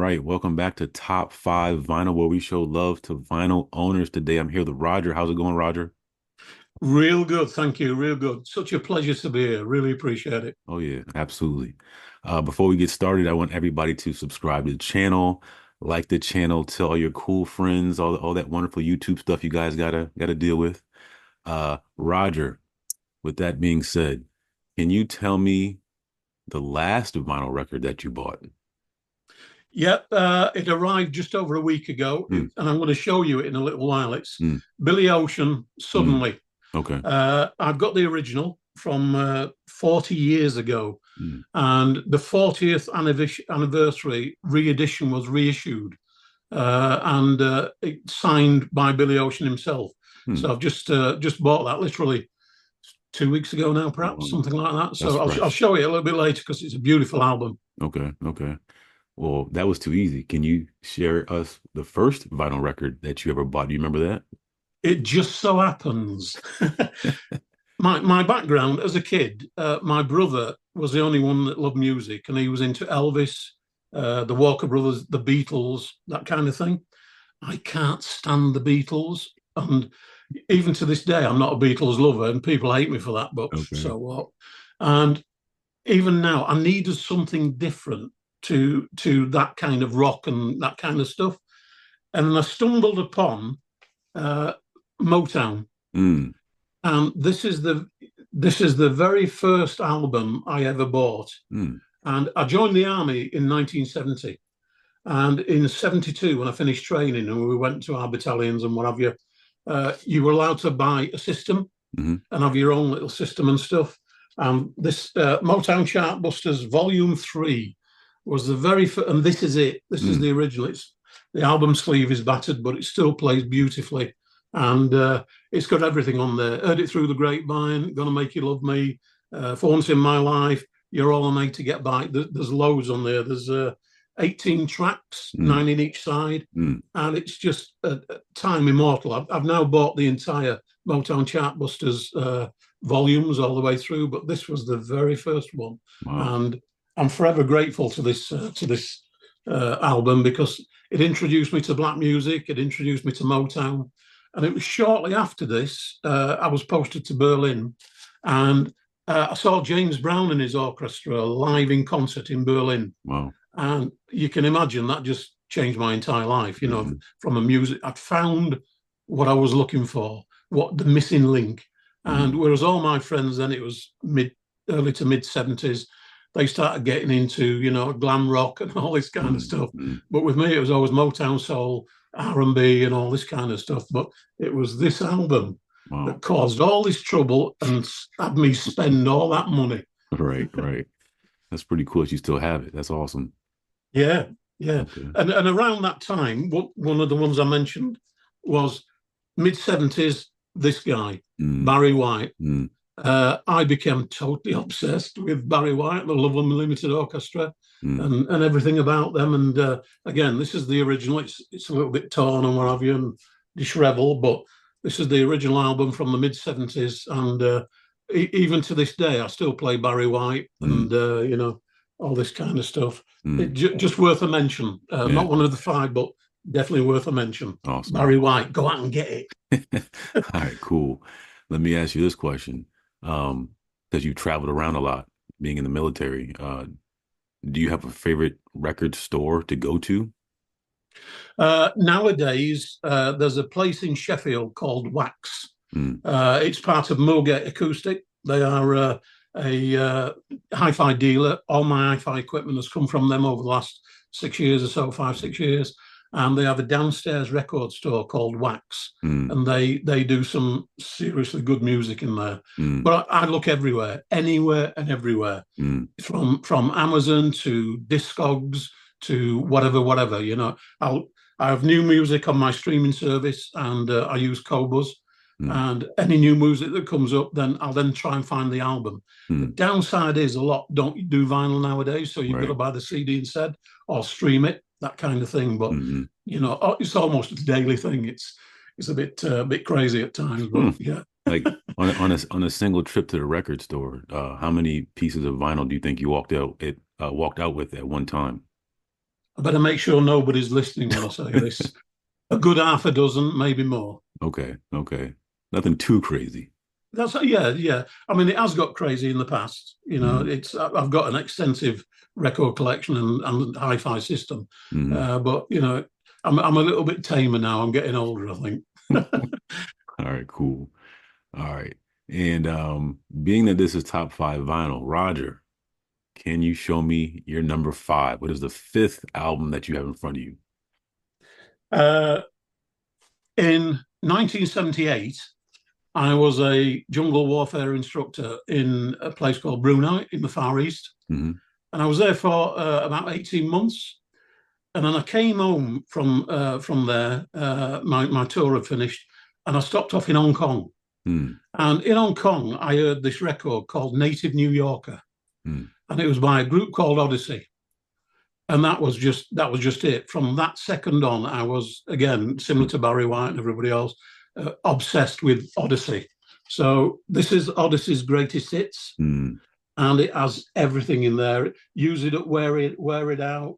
right, welcome back to Top 5 Vinyl, where we show love to vinyl owners. Today I'm here with Roger. How's it going, Roger? Real good, thank you. Real good. Such a pleasure to be here. Really appreciate it. Oh, yeah, absolutely. Before we get started, I want everybody to subscribe to the channel, like the channel, tell all your cool friends, all that wonderful YouTube stuff you guys gotta deal with. Roger, with that being said, can you tell me the last vinyl record that you bought? Yep, it arrived just over a week ago, Mm, and I'm going to show you it in a little while. It's mm, Billy Ocean, mm. Suddenly. Okay. I've got the original from 40 years ago, Mm, and the 40th anniversary re-edition was reissued, and it's signed by Billy Ocean himself. mm. So I've just bought that literally 2 weeks ago now, perhaps Um, something like that. that's So I'll fresh. show you a little bit later because it's a beautiful album. Okay, okay. Well, that was too easy. Can you share us the first vinyl record that you ever bought? Do you remember It just so happens. that? My background as a kid, my brother was the only one that loved music, and he was into Elvis, the Walker Brothers, the Beatles, that kind of thing. I can't stand the Beatles, and even to this day, I'm not a Beatles lover, and people hate me for that. But Okay. so what? And even now, I needed something different to that kind of rock and that kind of stuff. And I stumbled upon uh, Motown, Mm, and this is the very first album I ever bought. mm, And I joined the army in 1970, and in 72, when I finished training and we went to our battalions and what have you, you were allowed to buy a system mm, and have your own little system and stuff. This Motown Chartbusters Volume 3 was the very first, and this is it. This is mm, the original. It's the album sleeve is battered, but it still plays beautifully, and it's got everything on there. Heard it through the grapevine. Gonna make you love me. For once in my life, you're all I need to get by. There's loads on there. There's 18 tracks, mm, 9 in each side, mm. and it's just time immortal. I've now bought the entire Motown Chartbusters volumes all the way through, but this was the very first one, Wow. and I'm forever grateful to this album because it introduced me to black music. It introduced me to Motown, and it was shortly after this I was posted to Berlin, and I saw James Brown and his orchestra live in concert in Berlin, Wow. and you can imagine that just changed my entire life. Hmm. From a music, I'd found what I was looking for, what the missing link. And Hmm. whereas all my friends then, it was early to mid 70s, they started getting into, glam rock and all this kind of Hmm. stuff. Hmm. But with me, it was always Motown soul, R&B and all this kind of stuff. But it was this album Wow. that caused all this trouble and had me spend all that money. Right, right. That's pretty cool that you still have it. That's awesome. Yeah, yeah. Okay. And around that time, one of the ones I mentioned was mid 70s. This guy, Mm, Barry White. mm, I became totally obsessed with Barry White, the Love Unlimited Orchestra, mm, and everything about them. And again, this is the original. It's a little bit torn and what have you, and disheveled, but this is the original album from the mid 70s. And even to this day, I still play Barry White mm, and all this kind of stuff. mm. Just worth a mention. Yeah. Not one of the five, but definitely worth a mention. Awesome. Barry White, go out and get it. All right, cool. Let me ask you this question. Because you traveled around a lot, being in the military. Do you have a favorite record store to go to? Nowadays, there's a place in Sheffield called Wax. Mm, It's part of Moorgate Acoustic. They are a hi-fi dealer. All my hi-fi equipment has come from them over the last 6 years or so, 5, 6 years. And they have a downstairs record store called Wax, mm, and they do some seriously good music in there. mm, But I look everywhere, anywhere and everywhere, mm, from Amazon to Discogs to whatever. I have new music on my streaming service, and I use Cobus. mm, And any new music that comes up, then I'll then try and find the album. The mm. downside is a lot don't do vinyl nowadays, so you've got to Right. buy the CD instead or stream it, that kind of thing. But Hmm. it's almost a daily thing. It's a bit crazy at times, Hmm. but yeah. Like on a single trip to the record store, how many pieces of vinyl do you think you walked out with at one time? I better make sure nobody's listening when I say this. A good half a dozen, maybe more. Okay, okay. Nothing too crazy. That's yeah, yeah. I mean, it has got crazy in the past. You know, Mm, it's I've got an extensive record collection and hi-fi system, mm. but you know, I'm a little bit tamer now. I'm getting older, I think. All right, cool. All right. And being that this is top five vinyl, Roger, can you show me your number five? What is the fifth album that you have in front of you? uh, in 1978, I was a jungle warfare instructor in a place called Brunei in the Far East, Hmm. and I was there for about 18 months. And then I came home from there. My tour had finished, and I stopped off in Hong Kong. Mm, And in Hong Kong, I heard this record called Native New Yorker, mm, and it was by a group called Odyssey. And that was just it. From that second on, I was again similar mm, to Barry White and everybody else, obsessed with Odyssey. So this is Odyssey's greatest hits, mm, and it has everything in there. Use it up, wear it out.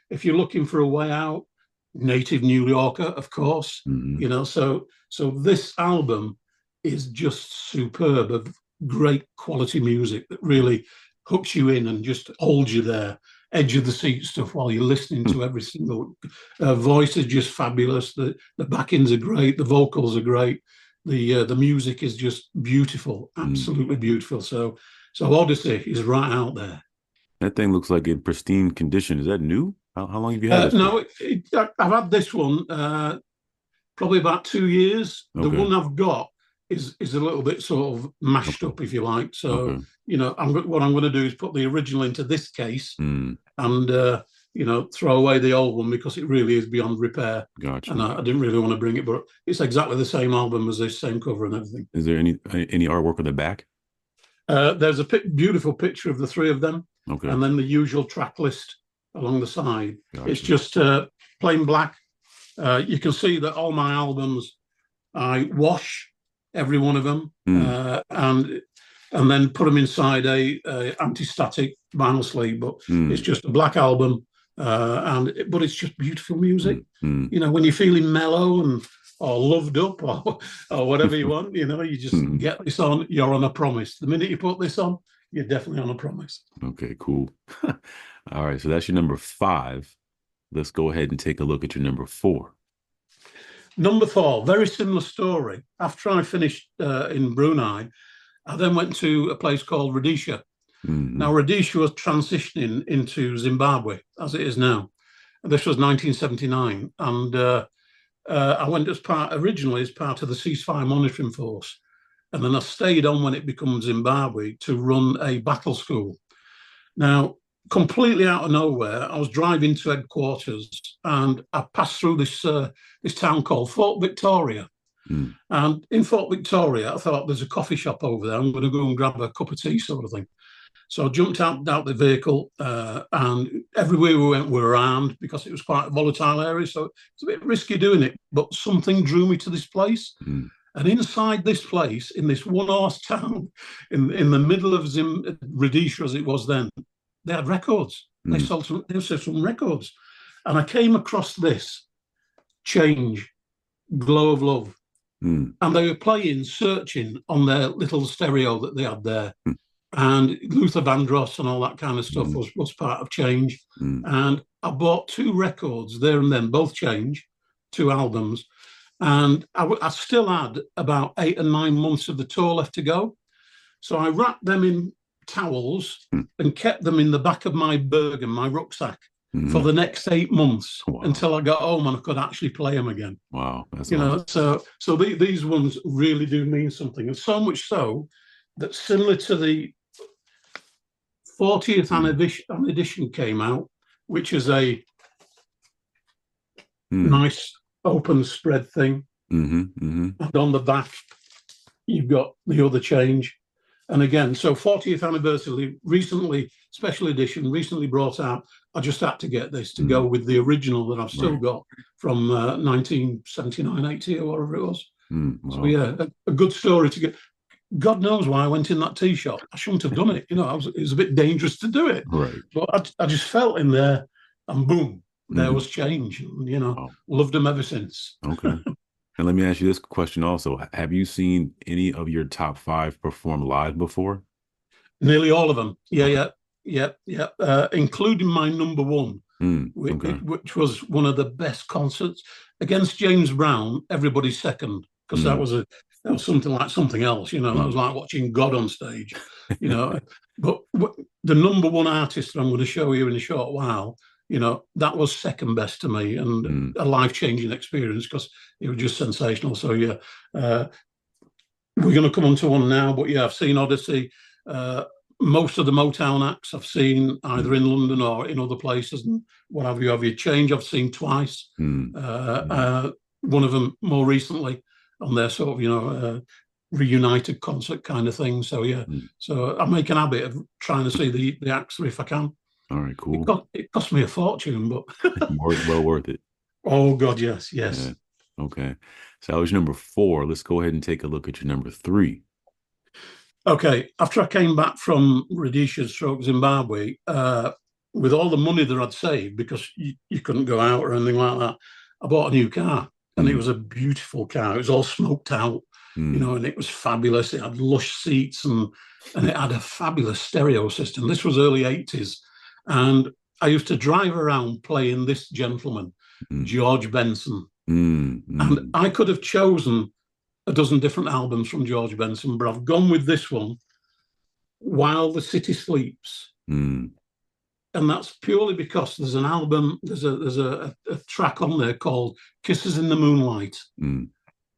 If you're looking for a way out, native New Yorker, of course. mm, So this album is just superb of great quality music that really hooks you in and just holds you there, edge of the seat stuff while you're listening mm, to every single voice is just fabulous. The backings are great, the vocals are great, the music is just beautiful, mm. absolutely beautiful. So Odyssey is right out there. That thing looks like in pristine condition. Is that new? How long have you had this for? No, I've had this one probably about 2 years. The Okay. one I've got is a little bit sort of mashed Okay. up, if you like. So Okay. what I'm going to do is put the original into this case Mm, and throw away the old one because it really is beyond repair. And gotcha. I didn't really want to bring it, but it's exactly the same album as this, same cover and everything. Is there any artwork on the back? There's a beautiful picture of the three of them, Okay. and then the usual track list along the side. It's Gotcha. just plain black. You can see that all my albums, I wash every one of them, Mm, and then put them inside a anti-static vinyl sleeve. But it's mm, just a black album, but it's just beautiful music. mm, mm, When you're feeling mellow and or loved up or whatever you want, you just mm. get this on. You're on a promise. The minute you put this on, you're definitely on a promise. Okay, cool. All right, so that's your number five. Let's go ahead and take a look at your number four. Number four, very similar story. After I finished in Brunei, I then went to a place called Rhodesia. Hmm. Now, Rhodesia was transitioning into Zimbabwe as it is now. This was 1979, and I went originally as part of the ceasefire monitoring force, and then I stayed on when it becomes Zimbabwe to run a battle school. Now, completely out of nowhere, I was driving to headquarters, and I passed through this town called Fort Victoria. Mm, And in Fort Victoria, I thought there's a coffee shop over there. I'm going to go and grab a cup of tea, sort of thing. So I jumped out the vehicle, and everywhere we went, we were armed because it was quite a volatile area. So it's a bit risky doing it. But something drew me to this place. mm, And inside this place, in this one-horse town, in the middle of Rhodesia as it was then, they had records. mm, They sold some records. And I came across this Change, Glow of Love. mm, And they were playing Searching on their little stereo that they had there. mm, And Luther Vandross and all that kind of stuff mm, was part of Change. mm, And I bought two records there and then, both Change, two albums. And I still had about 8 and 9 months of the tour left to go. So I wrapped them in towels mm, and kept them in the back of my Bergen, my rucksack, for mm. the next 8 months Wow. until I got home and I could actually play them again. Wow. That's awesome. These ones really do mean something, and so much so that similar to the 40th Mm, edition came out, which is a mm, nice open spread thing, mm-hmm, mm-hmm, and on the back you've got the other Change. And again, so 40th anniversary, recently, special edition, recently brought out. I just had to get this to go mm, with the original that I've still right. got from 1979, 80, or whatever it was. Mm, So, wow. yeah, a good story to get. God knows why I went in that tea shop. I shouldn't have done it. It was a bit dangerous to do it. Right. But I just felt in there, and boom, there Hmm. was change. And, Wow. loved them ever since. Okay. And let me ask you this question also. Have you seen any of your top five perform live before? Nearly all of them. Yeah, Okay. yeah, yeah, yeah. Including my number one, Okay. which was one of the best concerts against James Brown. Everybody's second, because Mm, that was something like something else. That was mm, like watching God on stage. You know, but the number one artist that I'm going to show you in a short while, that was second best to me, and mm, a life changing experience because it was just sensational. So yeah, uh, we're going to come on to one now, but yeah, I've seen Odyssey. Uh, Most of the Motown acts I've seen either mm, in London or in other places, and what have you? Have you Change? I've seen twice. mm, Uh, mm, uh, One of them more recently on their sort of reunited concert kind of thing. So yeah, mm. so I make an habit of trying to see the acts if I can. All right, It cool. cost it cost me a fortune, but Well worth it. oh god, yes, Yeah. yes. Okay. So that was your number four. Let's go ahead and take a look at your number three. Okay, after I came back from Rhodesia stroke Zimbabwe, with all the money that I'd saved, because you couldn't go out or anything like that, I bought a new car. And it Mm, was a beautiful car. It was all smoked out, mm, and it was fabulous. It had lush seats, and it had a fabulous stereo system. This was early 80s. And I used to drive around playing this gentleman, mm, George Benson. mm, And mm, I could have chosen a dozen different albums from George Benson, but I've gone with this one, While the City Sleeps. mm, And that's purely because there's an album, there's a track on there called Kisses in the Moonlight. mm,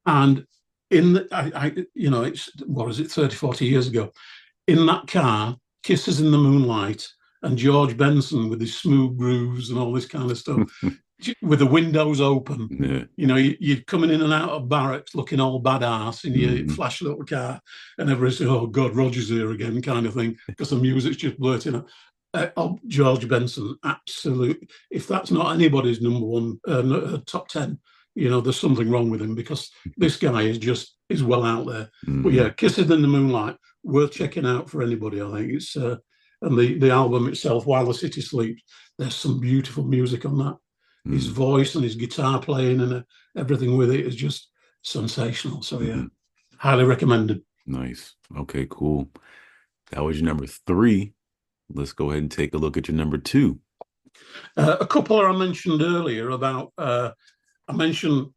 And in the, it's, what is it, 30, 40 years ago, in that car, Kisses in the Moonlight, and George Benson with his smooth grooves and all this kind of stuff, with the windows open. yeah. You're coming in and out of barracks looking all badass in your Mm, flash little car, and everybody's saying, "Oh God, Roger's here again," kind of thing, because the music's just blurting out. George Benson, absolute. If that's not anybody's number one, top 10, there's something wrong with him, because this guy is well out there. But mm, yeah, Kisses in the Moonlight, worth checking out for anybody. I think it's and the album itself, While the City Sleeps. There's some beautiful music on that. His mm, voice and his guitar playing and everything with it is just sensational. So yeah, mm. highly recommended. Nice. Okay, cool. That was your number three. Let's go ahead and take a look at your number two. A couple I mentioned earlier about. I mentioned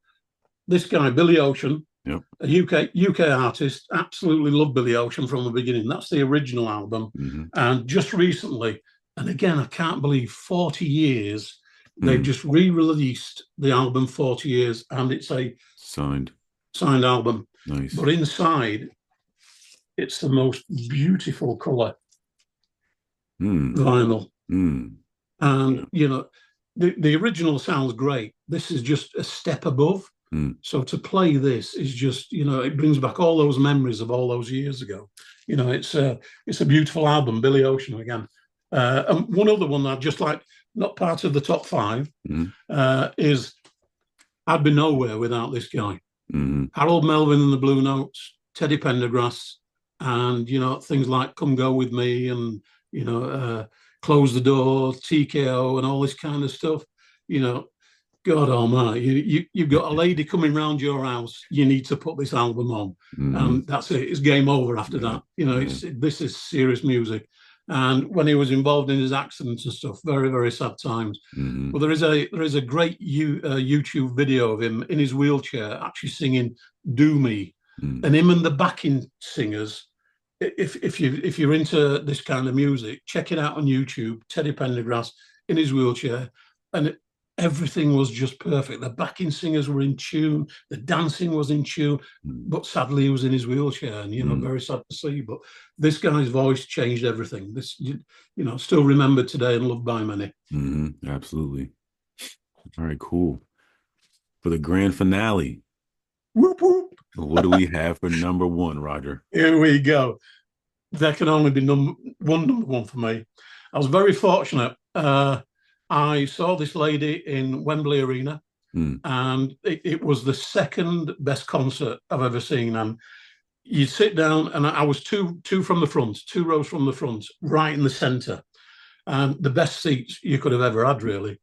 this guy Billy Ocean, Yep. a UK artist. Absolutely love Billy Ocean from the beginning. That's the original album, Hmm. and just recently, and again, I can't believe 40 years. They've Mm. just re-released the album 40 years, and it's a Signed. signed album. Nice. But inside, it's the most beautiful color Mm. vinyl. Mm. And, Yeah. the original sounds great. This is just a step above. Mm. So to play this is just, it brings back all those memories of all those years ago. It's a beautiful album, Billy Ocean again. And one other one that I'd just like, not part of the top five, Mm. is I'd Be Nowhere without this guy. Mm. Harold Melvin and the Blue Notes, Teddy Pendergrass, and things like "Come Go with Me" and you know "Close the Door," TKO, and all this kind of stuff. You know, God Almighty, you've got a lady coming round your house. You need to put this album on, Mm. and that's it. It's game over after Yeah. that. Yeah. This is serious music. And when he was involved in his accidents and stuff, very very sad times. Mm. Well, there is a great YouTube video of him in his wheelchair actually singing "Do Me," Mm. and him and the backing singers. If you're into this kind of music, check it out on YouTube. Teddy Pendergrass in his wheelchair, and everything was just perfect. The backing singers were in tune, the dancing was in tune, Mm. but sadly he was in his wheelchair, and Mm. very sad to see. But this guy's voice changed everything. This, still remembered today and loved by many. Mm. Absolutely. All right, cool. For the grand finale, Whoop whoop. what do we have for number one, Roger? Here we go. There can only be number one for me. I was very fortunate. I saw this lady in Wembley Arena, Mm. and it was the second best concert I've ever seen. And you sit down, and I was two from the front, two rows from the front, right in the centre. and the best seats you could have ever had, really.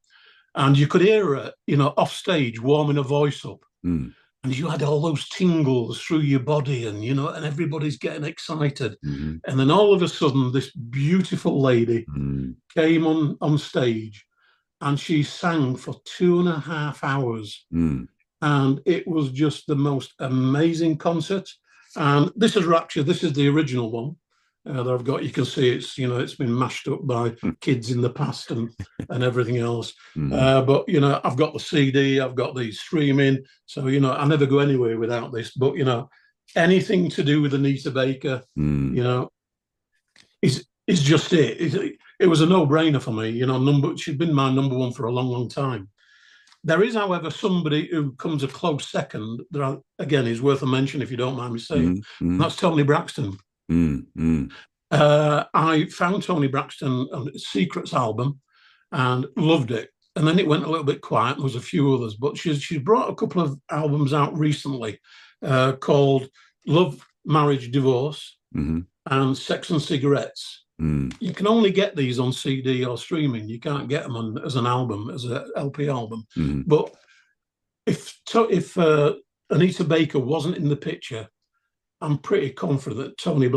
And you could hear her, off stage warming her voice up, Mm, and you had all those tingles through your body, and and everybody's getting excited. mm-hmm, And then all of a sudden, this beautiful lady mm, came on stage, and she sang for 2.5 hours, mm, and it was just the most amazing concert. And this is Rapture. This is the original one that I've got. You can see it's been mashed up by kids in the past and everything else. mm, But I've got the CD. I've got the streaming. So I never go anywhere without this. But anything to do with Anita Baker, mm, you know, is just it. It was a no-brainer for me. She's been my number one for a long, long time. There is, however, somebody who comes a close second that, again, is worth a mention if you don't mind me saying. mm, mm, That's Tony Braxton. mm, mm, I found Tony Braxton on Secrets album and loved it. And then it went a little bit quiet. There was a few others, but she's brought a couple of albums out recently called Love, Marriage, Divorce mm, and Sex and Cigarettes. mm, You can only get these on CD or streaming. You can't get them as an album, as an LP album. mm, But if Anita Baker wasn't in the picture, I'm pretty confident that Tony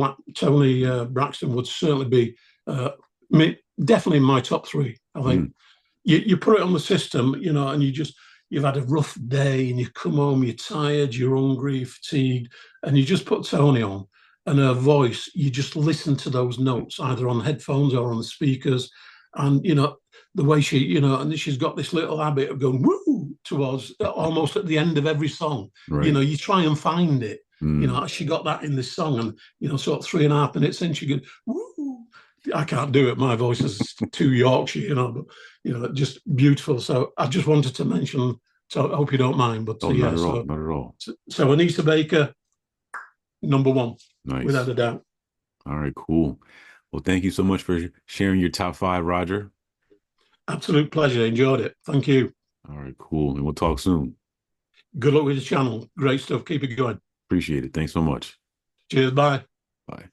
Braxton would certainly be definitely in my top three. I think mm, you put it on the system, and you've had a rough day and you come home, you're tired, you're hungry, you're fatigued, and you just put Tony on, and her voice, you just listen to those notes either on headphones or on the speakers, and the way and she's got this little habit of going woo towards almost at the end of every song. right. You try and find it. Mm. She got that in this song, and sort of 3.5 minutes in, she goes woo. I can't do it. My voice is too Yorkshire, but just beautiful. So I just wanted to mention. So I hope you don't mind, but Oh, not yeah. at all. So, Not at all. so Anita Baker, number one, without Nice. a doubt. All right, cool. Well, thank you so much for sharing your top five, Roger. Absolute pleasure. Enjoyed it. Thank you. All right, cool. And we'll talk soon. Good luck with the channel. Great stuff. Keep it going. Appreciate it. Thanks so much. Cheers. Bye. Bye.